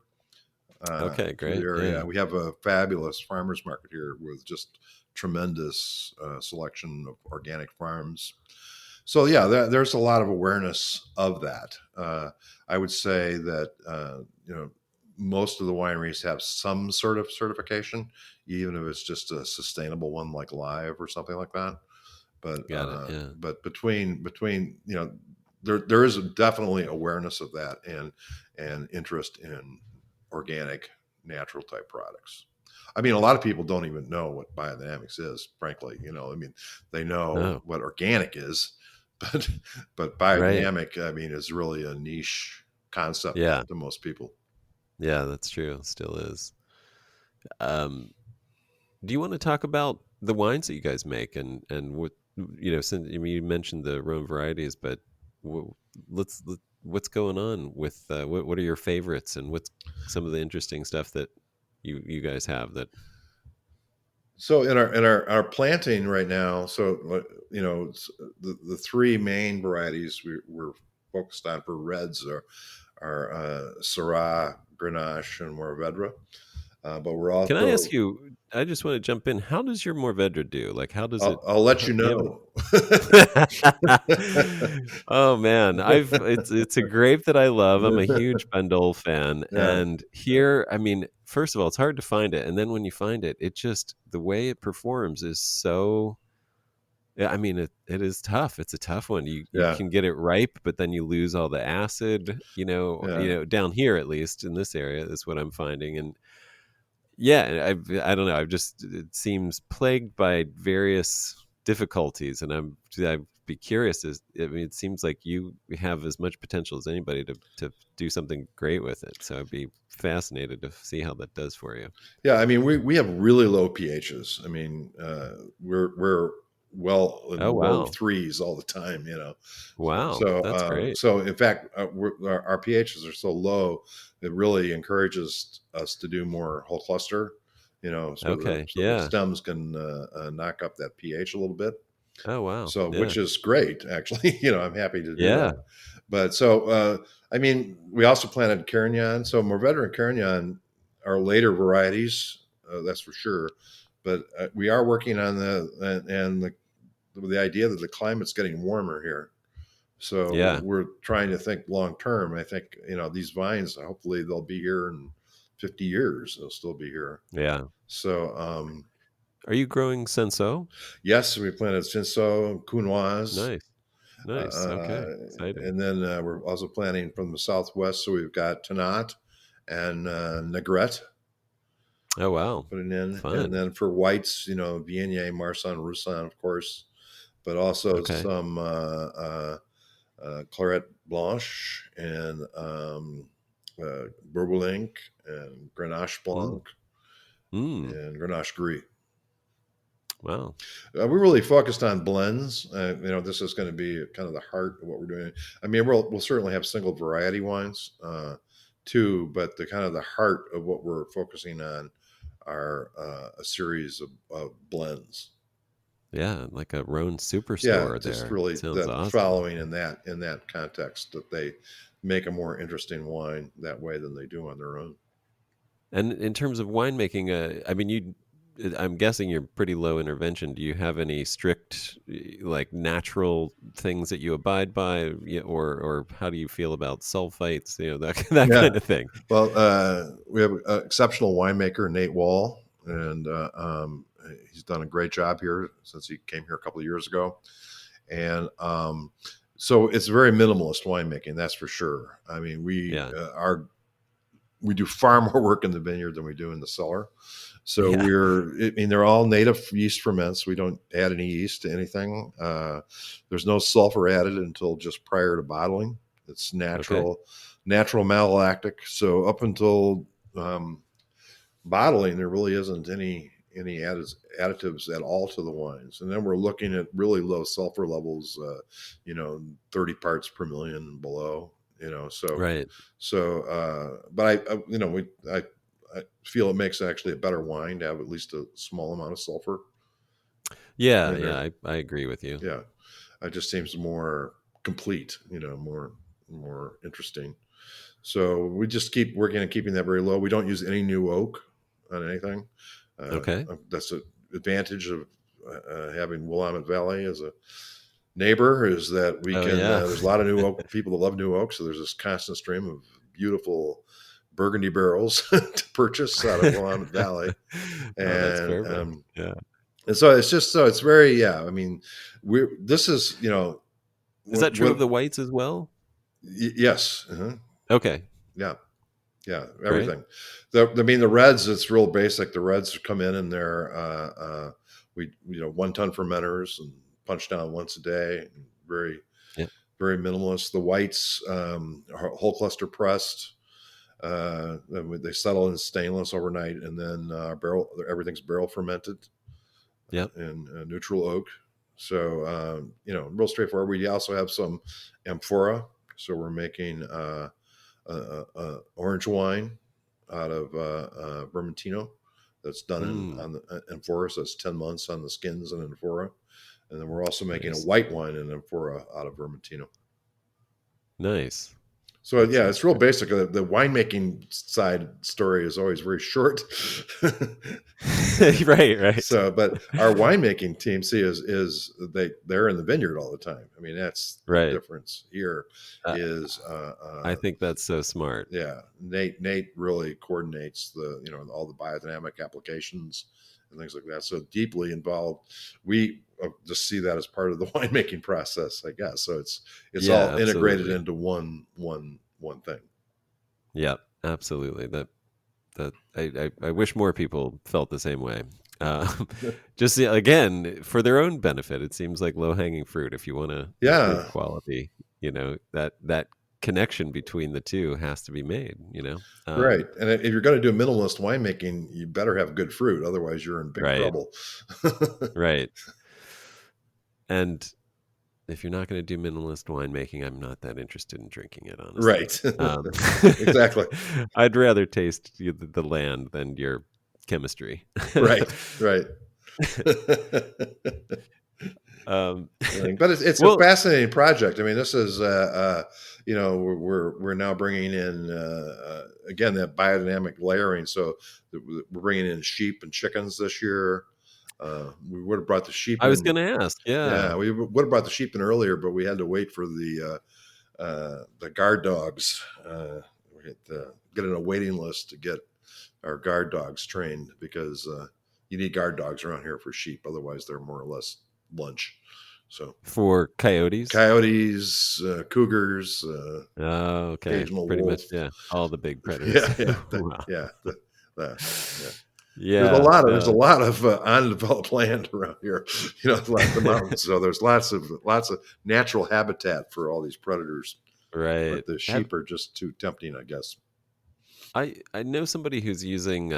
okay, through the great. area. Yeah. We have a fabulous farmers market here with just tremendous selection of organic farms. So yeah, there's a lot of awareness of that. I would say that most of the wineries have some sort of certification, even if it's just a sustainable one like Live or something like that. But Got it. Yeah. between there is definitely awareness of that and interest in organic natural type products. I mean, a lot of people don't even know what biodynamics is, frankly. I mean, they know Oh, what organic is, but right. biodynamic, I mean, is really a niche concept Yeah. to most people. Yeah, that's true. It still is. Um, do you want to talk about the wines that you guys make and what since you mentioned the Rhone varieties, but w- what's going on with what are your favorites and what's some of the interesting stuff that you guys have that So in our planting right now, the three main varieties we're focused on for reds are Syrah, Grenache, and Mourvedre. But we're Can I ask also you? I just want to jump in. How does your Mourvedre do? Like, how does it? I'll let How, you do you have know. oh man, it's a grape that I love. I'm a huge Bandol fan, Yeah, and here, I mean, first of all, it's hard to find it, and then when you find it, it just the way it performs is so. Yeah, I mean, it is tough. It's a tough one. You yeah, can get it ripe, but then you lose all the acid. yeah. Down here at least in this area is what I'm finding, and yeah, I don't know. I've just it seems plagued by various difficulties, and I'd be curious. I mean, it seems like you have as much potential as anybody to do something great with it. So I'd be fascinated to see how that does for you. Yeah, I mean, we have really low pHs. I mean, we're well in Oh the low wow, threes all the time. wow, that's great. So in fact, our pHs are so low, it really encourages us to do more whole cluster. Okay, So the yeah. stems can knock up that pH a little bit. Oh wow, So yeah, which is great, actually. I'm happy to do yeah, that. But I mean, we also planted Carignan. So Mourvedre and Carignan are later varieties, that's for sure. But we are working on the idea that the climate's getting warmer here. So yeah, we're trying to think long term. I think these vines, hopefully they'll be here in 50 years. They'll still be here. yeah. So Are you growing senso? yes, we planted Cinsault, Counoise, Nice. Nice. uh, Okay. Exciting. and then we're also planting from the southwest. So we've got Tannat and Negrette Oh, wow. putting in, and Fun. then for whites, Viognier, Marsanne, Roussanne, of course, but also Okay. some Claret Blanche and Bourboulink and Grenache Mm. Blanc Mm. and Grenache Gris. Wow. We really focused on blends. This is going to be kind of the heart of what we're doing. I mean, we'll certainly have single variety wines too, but the kind of the heart of what we're focusing on are a series of blends. Yeah, like a Rhone Yeah, superstore just there. really Sounds that awesome. following in that context that they make a more interesting wine that way than they do on their own. And in terms of winemaking, I mean, I'm guessing you're pretty low intervention. Do you have any strict, like natural things that you abide by, or how do you feel about sulfites? That that Yeah. kind of thing. Well, we have an exceptional winemaker, Nate Wall, and he's done a great job here since he came here a couple of years ago. And so it's very minimalist winemaking, that's for sure. I mean, Yeah, we do far more work in the vineyard than we do in the cellar. So yeah. I mean, they're all native yeast ferments. We don't add any yeast to anything. There's no sulfur added until just prior to bottling. It's Okay, natural malolactic. So up until um, bottling, there really isn't any additives at all to the wines. And then we're looking at really low sulfur levels, 30 parts per million and below. right. But I feel it makes actually a better wine to have at least a small amount of sulfur Yeah, in yeah. there. I agree with you. Yeah, it just seems more complete, more interesting. So we just keep working on keeping that very low. We don't use any new oak on anything. Okay. That's an advantage of having Willamette Valley as a neighbor, is that we Oh can. yeah. There's a lot of new oak people that love new oak, so there's this constant stream of beautiful Burgundy barrels to purchase out of Willamette Valley, Oh, that's and perfect. Yeah. and so it's just so it's very I mean, we this is Is that true of what the whites as well? yes, Okay, yeah. Yeah, great. everything. I mean, the reds. It's real basic. The reds come in and they're we 1 ton fermenters and punch down once a day. Very Yeah. very minimalist. The whites, whole cluster pressed. They settle in stainless overnight, and then barrel. Everything's barrel fermented Yep. in neutral oak. So real straightforward. We also have some amphora. So we're making orange wine out of Vermentino that's done Mm, on the amphora. So it's 10 months on the skins and amphora. And then we're also making a nice. white wine in amphora out of Vermentino. Nice. So That yeah, sounds it's real great. bake. The winemaking side story is always very short. Right, right. But our winemaking team, see, is they're in the vineyard all the time. I mean, that's the Right. difference here. Uh, Is I think that's so smart. Yeah, Nate really coordinates all the biodynamic applications and things like that. So deeply involved. We just see that as part of the winemaking process, I guess. So it's Yeah, all integrated absolutely. into one thing. Yeah, absolutely. That I wish more people felt the same way. Just again, for their own benefit, it seems like low hanging fruit. If you want to improve Yeah, quality, that connection between the two has to be made. right. And if you're going to do minimalist winemaking, you better have good fruit, otherwise you're in big Right, trouble. right. And if you're not going to do minimalist winemaking, I'm not that interested in drinking it, honestly. Right. Um, Exactly. I'd rather taste the land than your chemistry. Right. Right. um, But it's a well, fascinating project. I mean, this is we're now bringing in again that biodynamic layering. So we're bringing in sheep and chickens this year. We would have brought the sheep I was in. going to ask. Yeah, Yeah. we would have brought the sheep in earlier, but we had to wait for the guard dogs. We had to get in a waiting list to get our guard dogs trained, because you need guard dogs around here for sheep. Otherwise, they're more or less lunch. So For coyotes? coyotes, cougars, Oh, okay. occasional Pretty wolf. much, yeah. All the big predators. Yeah, yeah, Wow. yeah, yeah. Yeah. There's a lot of undeveloped land around here, like the mountains. So there's lots of natural habitat for all these predators, Right. but the sheep are just too tempting, I guess. I know somebody who's using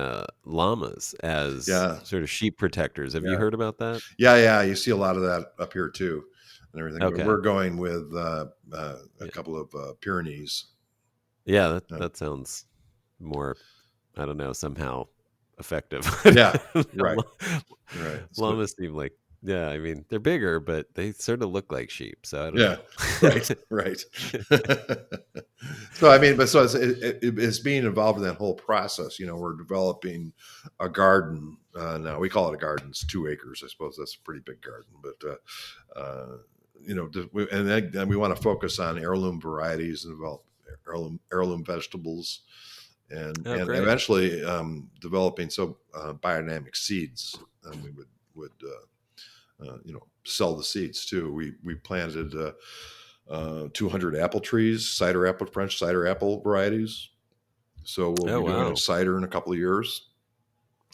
llamas as Yeah, sort of sheep protectors. Have you yeah, heard about that? yeah. You see a lot of that up here too, and everything. But Okay. we're going with a Yeah. couple of Pyrenees. Yeah, that, Uh, that sounds more, I don't know, somehow effective. yeah, right, right. So, Llamas seem like, yeah, I mean, they're bigger, but they sort of look like sheep. So I don't yeah, right, know. right. So I mean, but so it's being involved in that whole process. We're developing a garden now. We call it a garden. It's 2 acres, I suppose. That's a pretty big garden, but and we want to focus on heirloom varieties and develop heirloom vegetables, Oh, and great. eventually developing biodynamic seeds. And we would sell the seeds too. We planted 200 apple trees, French cider apple varieties. So we'll Oh, be doing a wow. cider in a couple of years,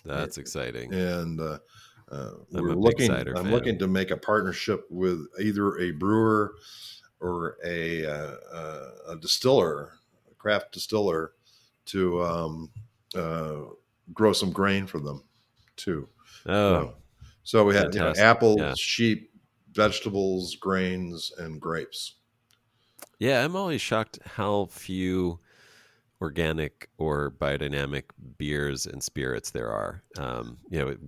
That's exciting. and I'm a big I'm cider looking fan. to make a partnership with either a brewer or a distiller, a craft distiller, to grow some grain for them too. Oh, So, so we had fantastic. Yeah. apples, sheep, vegetables, grains, and grapes. Yeah, I'm always shocked how few organic or biodynamic beers and spirits there are.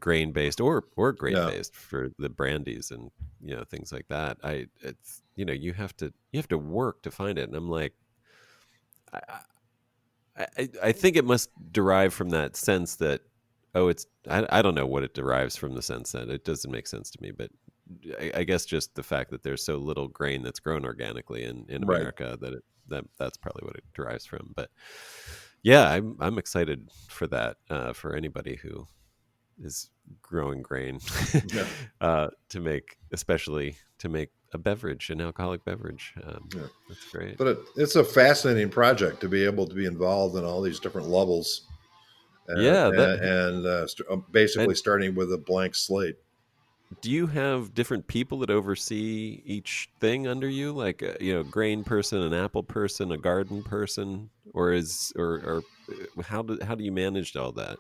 Grain based or grape Yeah, based for the brandies and things like that. You have to work to find it, and I'm like, I I think it must derive from that sense that I don't know what it derives from, the sense that it doesn't make sense to me, but I guess just the fact that there's so little grain that's grown organically in right. America that's probably what it derives from. But yeah, I'm excited for that, for anybody who is growing grain Yeah, especially to make a beverage, an alcoholic beverage. yeah. That's great. But it's a fascinating project to be able to be involved in all these different levels, Yeah, basically and starting with a blank slate. do you have different people that oversee each thing under you, like grain person, an apple person, a garden person, or how do you manage all that?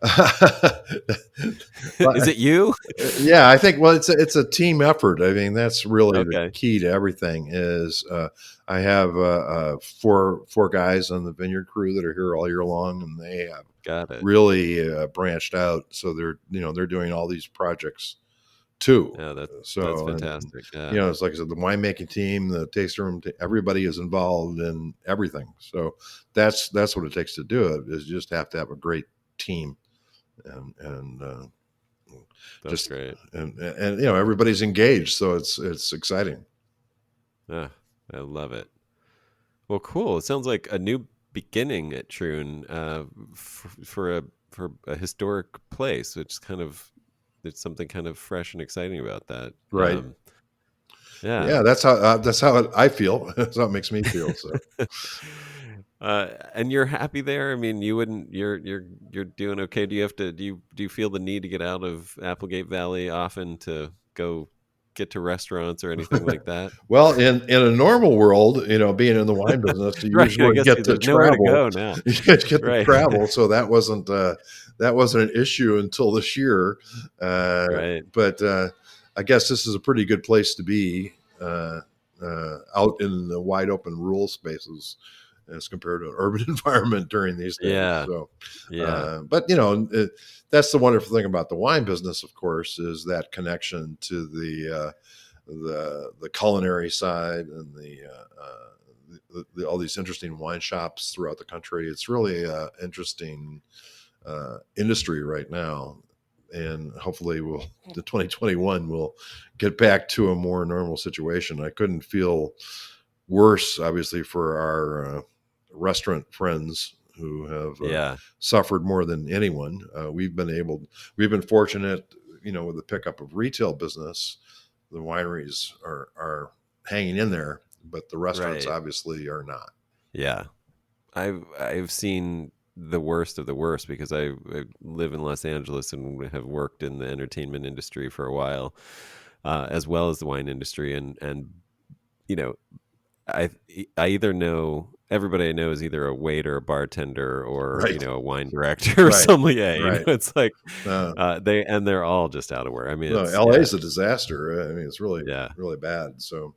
Is But, it you? yeah, I think, well, it's a team effort. I mean, that's really the Okay, key to everything. Is I have four guys on the vineyard crew that are here all year long, and they have got it. really branched out. So they're doing all these projects too. Yeah, that's So, and fantastic. Yeah, it's like I said, the winemaking team, the tasting room, everybody is involved in everything. So that's what it takes to do it. Is you just have to have a great team, and that's just great. and everybody's engaged. So it's exciting. Yeah, I love it. Well, cool. It sounds like a new beginning at Troon, for a historic place, which is there's something kind of fresh and exciting about that. Right. Yeah. Yeah, that's how I feel. That's how it makes me feel. So And you're happy there? I mean, you wouldn't. You're doing okay. Do you feel the need to get out of Applegate Valley often to go get to restaurants or anything like that? well, in a normal world, being in the wine business, you Right. I usually guess get to there's nowhere to travel. go now. You get to Right. travel, so that wasn't an issue until this year. Right. But I guess this is a pretty good place to be, out in the wide open rural spaces as compared to an urban environment during these days. Yeah. So, Yeah. but that's the wonderful thing about the wine business, of course, is that connection to the culinary side and all these interesting wine shops throughout the country. It's really interesting industry right now, and hopefully the 2021 will get back to a more normal situation. I couldn't feel worse, obviously, for our restaurant friends who have Yeah. suffered more than anyone. We've been fortunate, with the pickup of retail business. The wineries are hanging in there, but the restaurants Right. obviously are not. Yeah. I've seen the worst of the worst because I live in Los Angeles and have worked in the entertainment industry for a while, as well as the wine industry, and you know, I I either know everybody I know is either a waiter, a bartender, or Right, a wine director or right, sommelier. right. It's like Uh, they're all just out of work. I mean, no, it's LA yeah, is a disaster. I mean, it's really, yeah, really bad. So,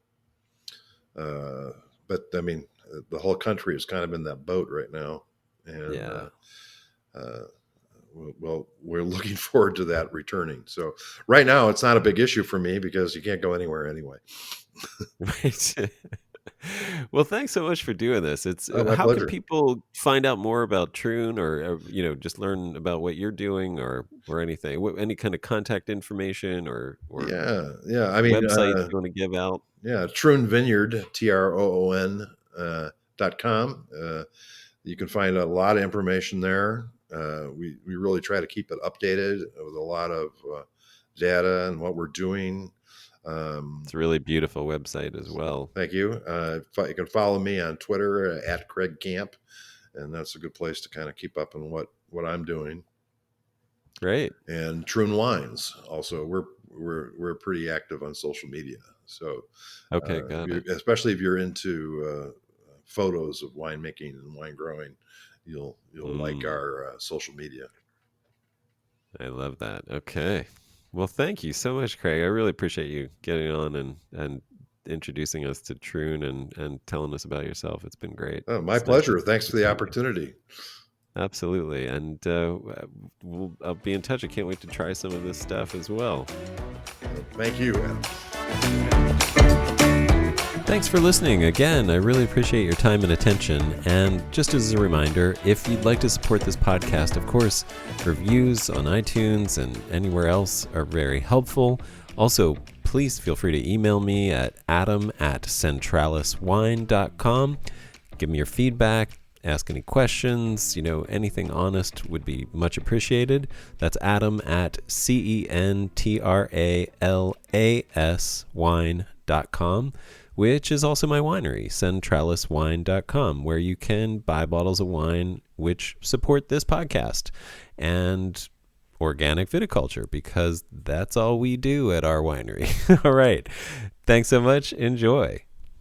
uh, but I mean, the whole country is kind of in that boat right now, and yeah. uh, well, we're looking forward to that returning. So, right now, it's not a big issue for me because you can't go anywhere anyway. Right. Well, thanks so much for doing this. It's Oh, my how can pleasure. people find out more about Troon, or just learn about what you're doing, or anything? Any kind of contact information or Yeah, yeah. I mean, websites you want to give out? yeah, Troon Vineyard, TROON .com. You can find a lot of information there. We really try to keep it updated with a lot of data and what we're doing. It's a really beautiful website as well. Thank you. You can follow me on Twitter at Craig Camp, and that's a good place to kind of keep up on what I'm doing. Great. And Troon Wines also. We're pretty active on social media. So, Okay, got it. especially if you're into photos of winemaking and wine growing, you'll like Mm, our social media. I love that. Okay. Well, thank you so much, Craig. I really appreciate you getting on and introducing us to Troon and telling us about yourself. It's been great. Oh, my It's nice to pleasure. Thanks for the opportunity. Absolutely. And I'll be in touch. I can't wait to try some of this stuff as well. Thank you, Adam. Thanks for listening. Again, I really appreciate your time and attention. And just as a reminder, if you'd like to support this podcast, of course, reviews on iTunes and anywhere else are very helpful. Also, please feel free to email me at adam@centraliswine.com. Give me your feedback. Ask any questions, anything honest would be much appreciated. That's adam@centralaswine.com, which is also my winery, centraliswine.com, where you can buy bottles of wine which support this podcast and organic viticulture, because that's all we do at our winery. All right. Thanks so much. Enjoy.